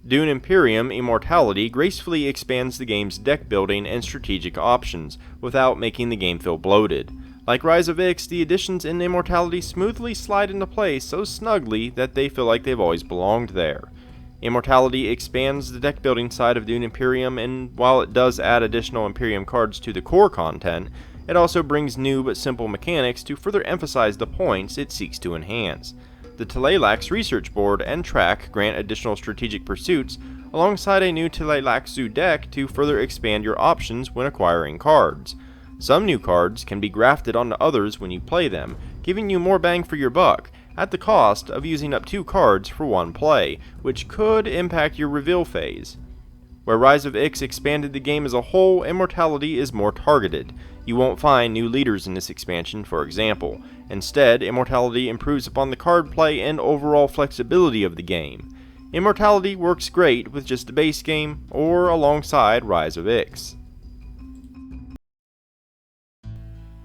Dune Imperium Immortality gracefully expands the game's deck building and strategic options, without making the game feel bloated. Like Rise of Ix, the additions in Immortality smoothly slide into place so snugly that they feel like they've always belonged there. Immortality expands the deck building side of Dune Imperium, and while it does add additional Imperium cards to the core content, it also brings new but simple mechanics to further emphasize the points it seeks to enhance. The Tleilaxu research board and track grant additional strategic pursuits, alongside a new Telilaxu deck to further expand your options when acquiring cards. Some new cards can be grafted onto others when you play them, giving you more bang for your buck, at the cost of using up 2 cards for one play, which could impact your reveal phase. Where Rise of Ix expanded the game as a whole, Immortality is more targeted. You won't find new leaders in this expansion, for example. Instead, Immortality improves upon the card play and overall flexibility of the game. Immortality works great with just the base game, or alongside Rise of Ix.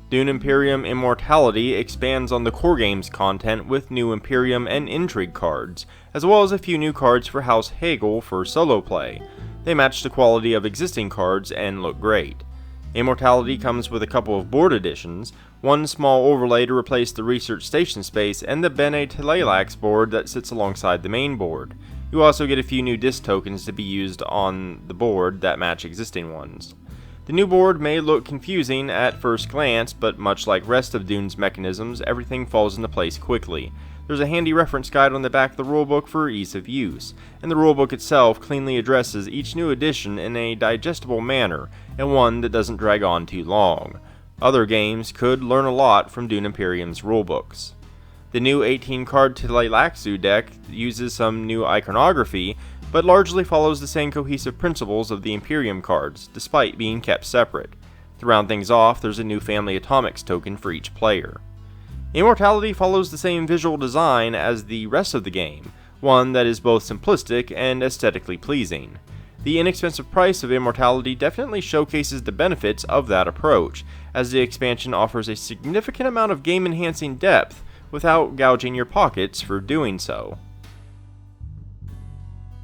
Dune Imperium Immortality expands on the core game's content with new Imperium and Intrigue cards, as well as a few new cards for House Hegel for solo play. They match the quality of existing cards and look great. Immortality comes with a couple of board additions, one small overlay to replace the research station space, and the Tleilaxu board that sits alongside the main board. You also get a few new disc tokens to be used on the board that match existing ones. The new board may look confusing at first glance, but much like rest of Dune's mechanisms, everything falls into place quickly. There's a handy reference guide on the back of the rulebook for ease of use, and the rulebook itself cleanly addresses each new addition in a digestible manner, and one that doesn't drag on too long. Other games could learn a lot from Dune Imperium's rulebooks. The new 18-card Tleilaxu deck uses some new iconography, but largely follows the same cohesive principles of the Imperium cards, despite being kept separate. To round things off, there's a new Family Atomics token for each player. Immortality follows the same visual design as the rest of the game, one that is both simplistic and aesthetically pleasing. The inexpensive price of Immortality definitely showcases the benefits of that approach, as the expansion offers a significant amount of game-enhancing depth without gouging your pockets for doing so.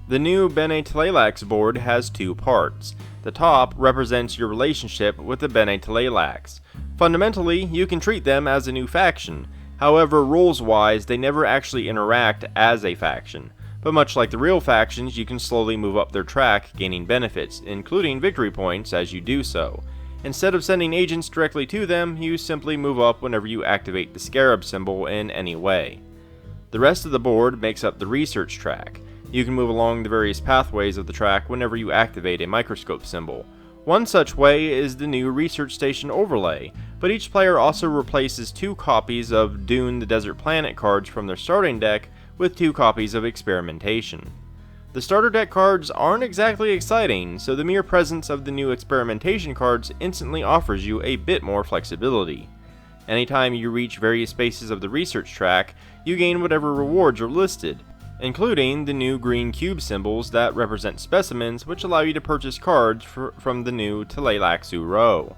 The new Tleilaxu board has 2 parts. The top represents your relationship with the Tleilaxu. Fundamentally, you can treat them as a new faction. However, rules-wise, they never actually interact as a faction. But much like the real factions, you can slowly move up their track, gaining benefits, including victory points as you do so. Instead of sending agents directly to them, you simply move up whenever you activate the scarab symbol in any way. The rest of the board makes up the research track. You can move along the various pathways of the track whenever you activate a microscope symbol. One such way is the new Research Station overlay, but each player also replaces 2 copies of Dune the Desert Planet cards from their starting deck with 2 copies of Experimentation. The starter deck cards aren't exactly exciting, so the mere presence of the new Experimentation cards instantly offers you a bit more flexibility. Anytime you reach various spaces of the research track, you gain whatever rewards are listed, including the new green cube symbols that represent specimens, which allow you to purchase cards from the new Tleilaxu row.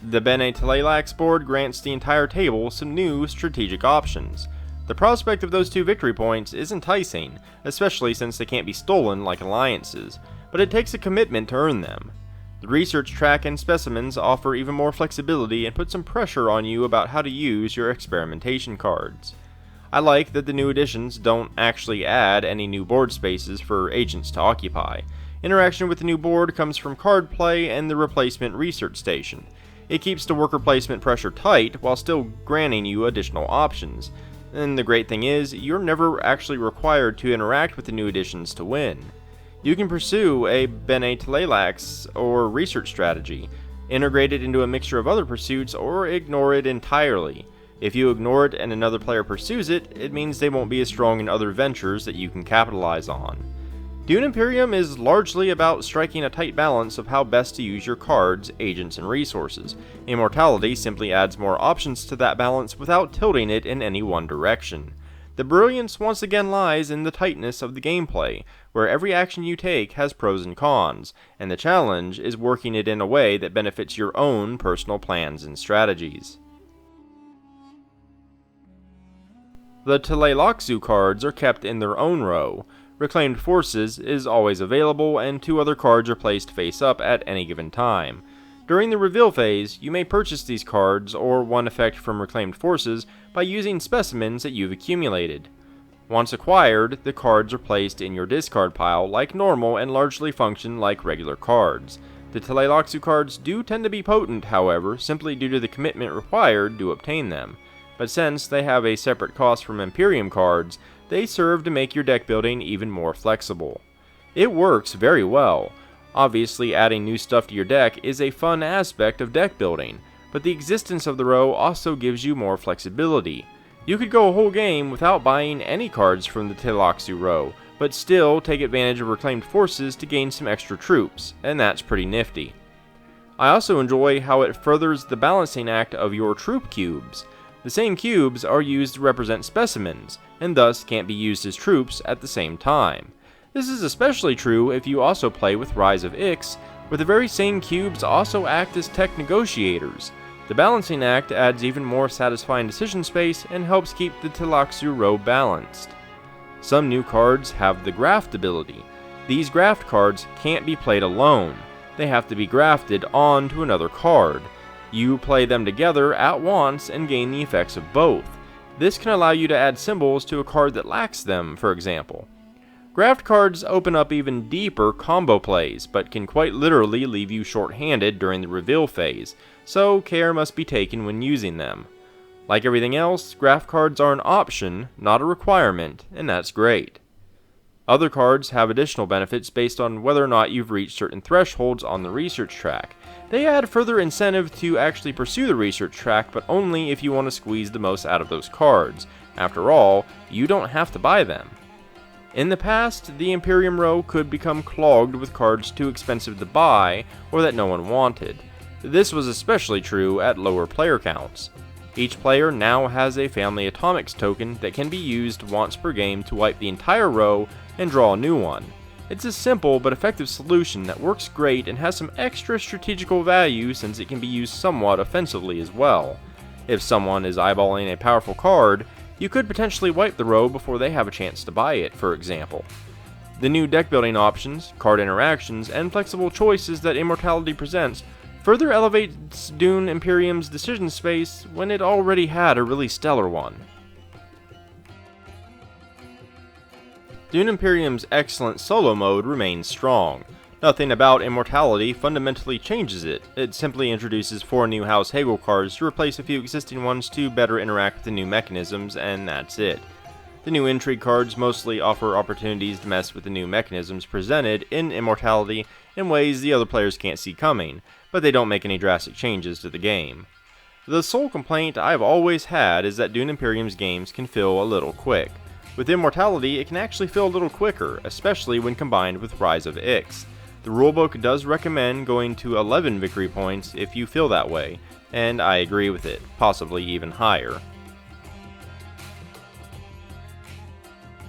The Tleilaxu board grants the entire table some new strategic options. The prospect of those 2 victory points is enticing, especially since they can't be stolen like alliances, but it takes a commitment to earn them. The research track and specimens offer even more flexibility and put some pressure on you about how to use your experimentation cards. I like that the new additions don't actually add any new board spaces for agents to occupy. Interaction with the new board comes from card play and the replacement research station. It keeps the worker placement pressure tight while still granting you additional options. And the great thing is, you're never actually required to interact with the new additions to win. You can pursue a Tleilaxu or research strategy, integrate it into a mixture of other pursuits, or ignore it entirely. If you ignore it and another player pursues it, it means they won't be as strong in other ventures that you can capitalize on. Dune Imperium is largely about striking a tight balance of how best to use your cards, agents, and resources. Immortality simply adds more options to that balance without tilting it in any one direction. The brilliance once again lies in the tightness of the gameplay, where every action you take has pros and cons, and the challenge is working it in a way that benefits your own personal plans and strategies. The Telilaxu cards are kept in their own row. Reclaimed Forces is always available, and 2 other cards are placed face up at any given time. During the reveal phase, you may purchase these cards or one effect from Reclaimed Forces by using specimens that you've accumulated. Once acquired, the cards are placed in your discard pile like normal and largely function like regular cards. The Tleilaxu cards do tend to be potent, however, simply due to the commitment required to obtain them. But since they have a separate cost from Imperium cards, they serve to make your deck building even more flexible. It works very well. Obviously, adding new stuff to your deck is a fun aspect of deck building, but the existence of the row also gives you more flexibility. You could go a whole game without buying any cards from the Telilaxu row, but still take advantage of Reclaimed Forces to gain some extra troops, and that's pretty nifty. I also enjoy how it furthers the balancing act of your troop cubes. The same cubes are used to represent specimens, and thus can't be used as troops at the same time. This is especially true if you also play with Rise of Ix, where the very same cubes also act as tech negotiators. The balancing act adds even more satisfying decision space and helps keep the Tleilaxu row balanced. Some new cards have the graft ability. These graft cards can't be played alone. They have to be grafted onto another card. You play them together at once and gain the effects of both. This can allow you to add symbols to a card that lacks them, for example. Graft cards open up even deeper combo plays, but can quite literally leave you short-handed during the reveal phase, so care must be taken when using them. Like everything else, graft cards are an option, not a requirement, and that's great. Other cards have additional benefits based on whether or not you've reached certain thresholds on the research track. They add further incentive to actually pursue the research track, but only if you want to squeeze the most out of those cards. After all, you don't have to buy them. In the past, the Imperium row could become clogged with cards too expensive to buy or that no one wanted. This was especially true at lower player counts. Each player now has a Family Atomics token that can be used once per game to wipe the entire row and draw a new one. It's a simple but effective solution that works great and has some extra strategical value since it can be used somewhat offensively as well. If someone is eyeballing a powerful card, you could potentially wipe the row before they have a chance to buy it, for example. The new deck building options, card interactions, and flexible choices that Immortality presents further elevates Dune Imperium's decision space when it already had a really stellar one. Dune Imperium's excellent solo mode remains strong. Nothing about Immortality fundamentally changes it. It simply introduces 4 new House Hegel cards to replace a few existing ones to better interact with the new mechanisms, and that's it. The new Intrigue cards mostly offer opportunities to mess with the new mechanisms presented in Immortality in ways the other players can't see coming, but they don't make any drastic changes to the game. The sole complaint I've always had is that Dune Imperium's games can feel a little quick. With Immortality, it can actually feel a little quicker, especially when combined with Rise of Ix. The rulebook does recommend going to 11 victory points if you feel that way, and I agree with it, possibly even higher.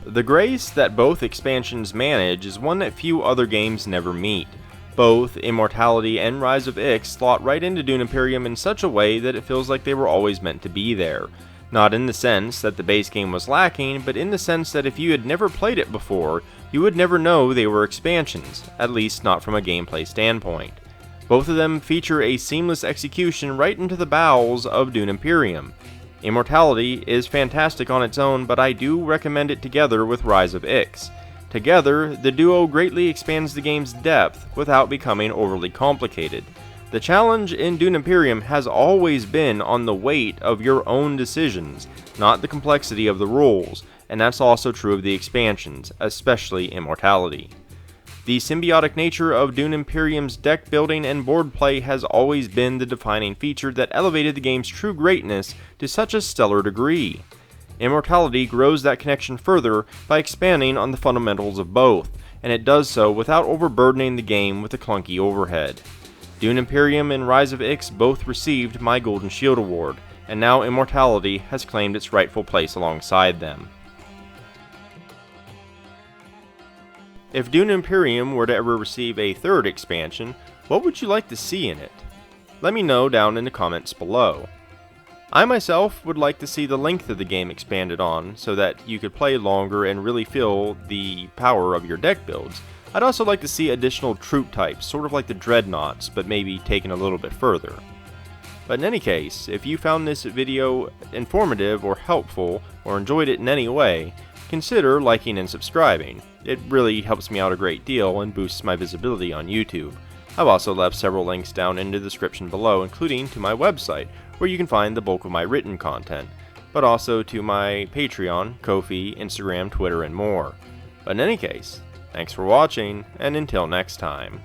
The grace that both expansions manage is one that few other games never meet. Both Immortality and Rise of Ix slot right into Dune Imperium in such a way that it feels like they were always meant to be there. Not in the sense that the base game was lacking, but in the sense that if you had never played it before, you would never know they were expansions, at least not from a gameplay standpoint. Both of them feature a seamless execution right into the bowels of Dune Imperium. Immortality is fantastic on its own, but I do recommend it together with Rise of Ix. Together, the duo greatly expands the game's depth without becoming overly complicated. The challenge in Dune Imperium has always been on the weight of your own decisions, not the complexity of the rules, and that's also true of the expansions, especially Immortality. The symbiotic nature of Dune Imperium's deck building and board play has always been the defining feature that elevated the game's true greatness to such a stellar degree. Immortality grows that connection further by expanding on the fundamentals of both, and it does so without overburdening the game with a clunky overhead. Dune Imperium and Rise of Ix both received my Golden Shield Award, and now Immortality has claimed its rightful place alongside them. If Dune Imperium were to ever receive a 3rd expansion, what would you like to see in it? Let me know down in the comments below. I myself would like to see the length of the game expanded on so that you could play longer and really feel the power of your deck builds. I'd also like to see additional troop types, sort of like the dreadnoughts, but maybe taken a little bit further. But in any case, if you found this video informative or helpful, or enjoyed it in any way, consider liking and subscribing. It really helps me out a great deal and boosts my visibility on YouTube. I've also left several links down in the description below, including to my website, where you can find the bulk of my written content, but also to my Patreon, Ko-fi, Instagram, Twitter, and more. But in any case, thanks for watching, and until next time.